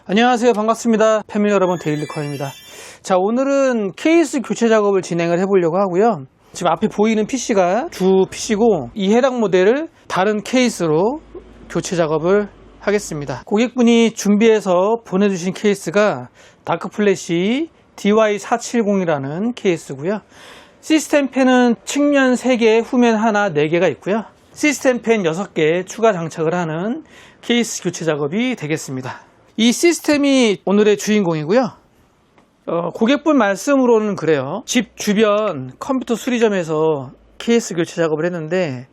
안녕하세요, 반갑습니다. 패밀리 여러분, 데일리커입니다. 자, 오늘은 케이스 교체 작업을 진행을 해보려고 하고요. 지금 앞에 보이는 PC가 주 PC고 이 해당 모델을 다른 케이스로 교체 작업을 하겠습니다. 고객분이 준비해서 보내주신 케이스가 다크플래시 DY470이라는 케이스고요. 시스템 펜은 측면 3개, 후면 하나 4개가 있고요. 시스템 펜 6개 추가 장착을 하는 케이스 교체 작업이 되겠습니다. 이 시스템이 오늘의 주인공이고요. 고객분 말씀으로는 그래요. 집 주변 컴퓨터 수리점에서 케이스 교체 작업을 했는데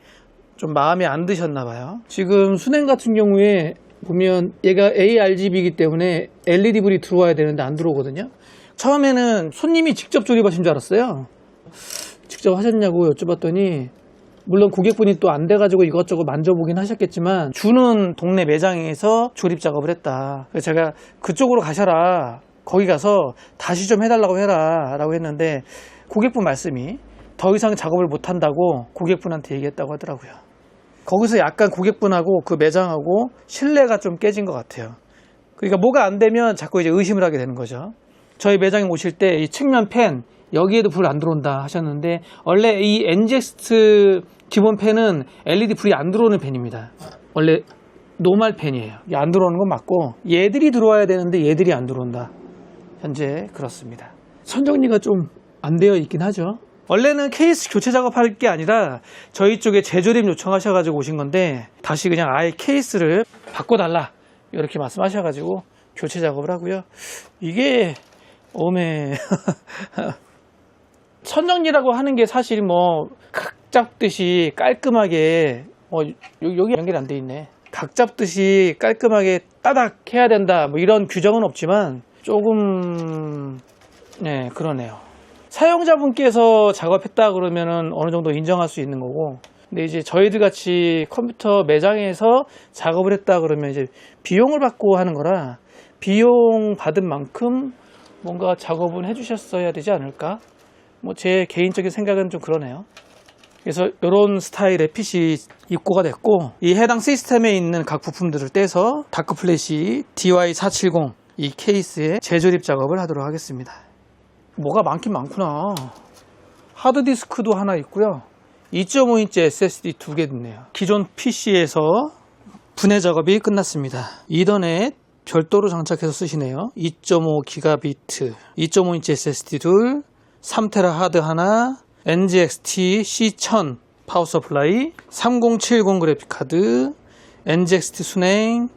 좀 마음에 안 드셨나 봐요. 지금 순행 같은 경우에 보면 얘가 ARGB이기 때문에 LED 불이 들어와야 되는데 안 들어오거든요. 처음에는 손님이 직접 조립하신 줄 알았어요. 직접 하셨냐고 여쭤봤더니 물론 고객분이 또 안 돼가지고 이것저것 만져보긴 하셨겠지만 주는 동네 매장에서 조립 작업을 했다. 그래서 제가 그쪽으로 가셔라, 거기 가서 다시 좀 해달라고 해라 라고 했는데 고객분 말씀이 더 이상 작업을 못한다고 고객분한테 얘기했다고 하더라고요. 거기서 약간 고객분하고 그 매장하고 신뢰가 좀 깨진 것 같아요. 그러니까 뭐가 안 되면 자꾸 이제 의심을 하게 되는 거죠. 저희 매장에 오실 때 이 측면 펜 여기에도 불 안 들어온다 하셨는데 원래 이 NGX 기본 펜은 LED 불이 안 들어오는 펜입니다. 원래 노멀 펜이에요. 안 들어오는 건 맞고 얘들이 들어와야 되는데 얘들이 안 들어온다. 현재 그렇습니다. 선정리가 좀 안 되어 있긴 하죠. 원래는 케이스 교체 작업할 게 아니라 저희 쪽에 재조립 요청하셔가지고 오신 건데 다시 그냥 아예 케이스를 바꿔달라 이렇게 말씀하셔가지고 교체 작업을 하고요. 이게 오메 선정리라고 하는 게 사실 뭐 각 잡듯이 깔끔하게 여기 연결이 안 돼 있네. 각 잡듯이 깔끔하게 따닥 해야 된다 뭐 이런 규정은 없지만 조금 네 그러네요. 사용자분께서 작업했다 그러면은 어느 정도 인정할 수 있는 거고, 근데 이제 저희들 같이 컴퓨터 매장에서 작업을 했다 그러면 이제 비용을 받고 하는 거라 비용 받은 만큼 뭔가 작업은 해주셨어야 되지 않을까? 뭐 제 개인적인 생각은 좀 그러네요. 그래서 이런 스타일의 PC 입고가 됐고 이 해당 시스템에 있는 각 부품들을 떼서 다크플래시 DY470 이 케이스에 재조립 작업을 하도록 하겠습니다. 뭐가 많긴 많구나. 하드디스크도 하나 있고요. 2.5인치 SSD 2개 있네요. 기존 PC에서 분해 작업이 끝났습니다. 이더넷 별도로 장착해서 쓰시네요. 2.5GB 2.5인치 SSD 둘, 3TB 하드 하나, NGXT C1000 파워 서플라이, 3070 그래픽카드, NGXT 순행,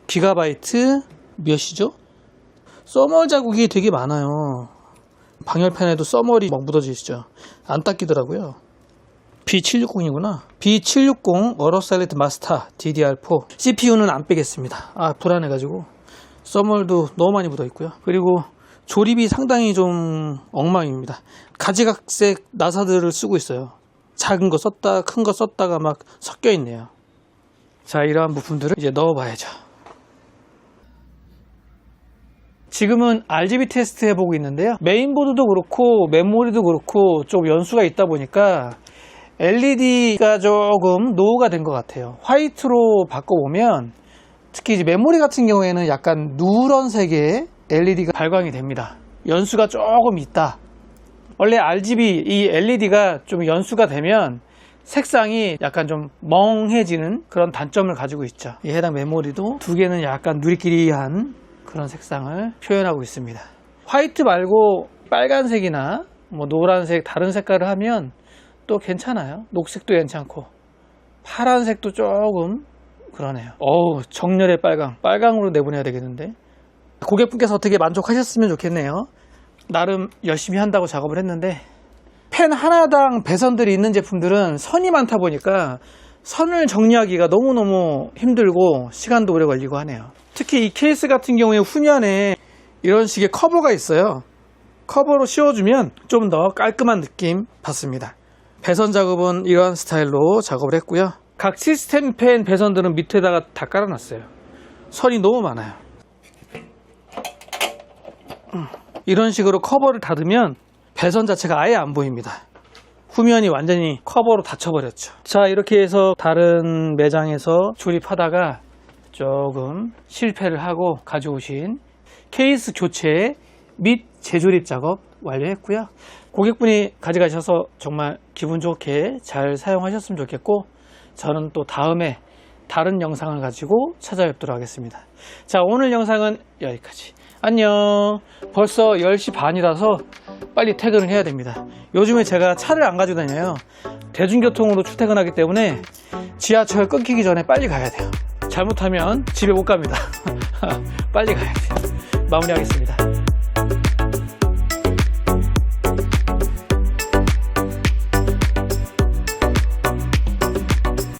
기가바이트 몇이죠? 써멀 자국이 되게 많아요. 방열판에도 써멀이 막 묻어져 있죠. 안 닦이더라고요. B760이구나. B760 어로살리드 마스터 DDR4 CPU는 안 빼겠습니다. 불안해가지고 써멀도 너무 많이 묻어 있고요. 그리고 조립이 상당히 좀 엉망입니다. 가지각색 나사들을 쓰고 있어요. 작은 거 썼다 큰 거 썼다가 막 섞여 있네요. 자, 이러한 부품들을 이제 넣어봐야죠. 지금은 RGB 테스트 해보고 있는데요. 메인보드도 그렇고 메모리도 그렇고 좀 연수가 있다 보니까 LED가 조금 노후가 된 것 같아요. 화이트로 바꿔보면 특히 이제 메모리 같은 경우에는 약간 누런색의 LED가 발광이 됩니다. 연수가 조금 있다. 원래 RGB 이 LED가 좀 연수가 되면 색상이 약간 좀 멍해지는 그런 단점을 가지고 있죠. 이 해당 메모리도 2개는 약간 누리끼리한 그런 색상을 표현하고 있습니다. 화이트 말고 빨간색이나 뭐 노란색 다른 색깔을 하면 또 괜찮아요. 녹색도 괜찮고 파란색도 조금 그러네요. 정렬의 빨강으로 내보내야 되겠는데. 고객분께서 어떻게 만족하셨으면 좋겠네요. 나름 열심히 한다고 작업을 했는데 펜 하나당 배선들이 있는 제품들은 선이 많다 보니까 선을 정리하기가 너무너무 힘들고 시간도 오래 걸리고 하네요. 특히 이 케이스 같은 경우에 후면에 이런 식의 커버가 있어요. 커버로 씌워주면 좀 더 깔끔한 느낌 받습니다. 배선 작업은 이런 스타일로 작업을 했고요. 각 시스템 펜 배선들은 밑에다가 다 깔아놨어요. 선이 너무 많아요. 이런 식으로 커버를 닫으면 배선 자체가 아예 안 보입니다. 후면이 완전히 커버로 닫혀버렸죠. 자, 이렇게 해서 다른 매장에서 조립하다가 조금 실패를 하고 가져오신 케이스 교체 및 재조립 작업 완료했고요. 고객분이 가져가셔서 정말 기분 좋게 잘 사용하셨으면 좋겠고, 저는 또 다음에 다른 영상을 가지고 찾아뵙도록 하겠습니다. 자, 오늘 영상은 여기까지. 안녕. 벌써 10시 반이라서 빨리 퇴근을 해야 됩니다. 요즘에 제가 차를 안 가지고 다녀요. 대중교통으로 출퇴근하기 때문에 지하철 끊기기 전에 빨리 가야 돼요. 잘못하면 집에 못 갑니다. 빨리 가야 돼요. 마무리하겠습니다.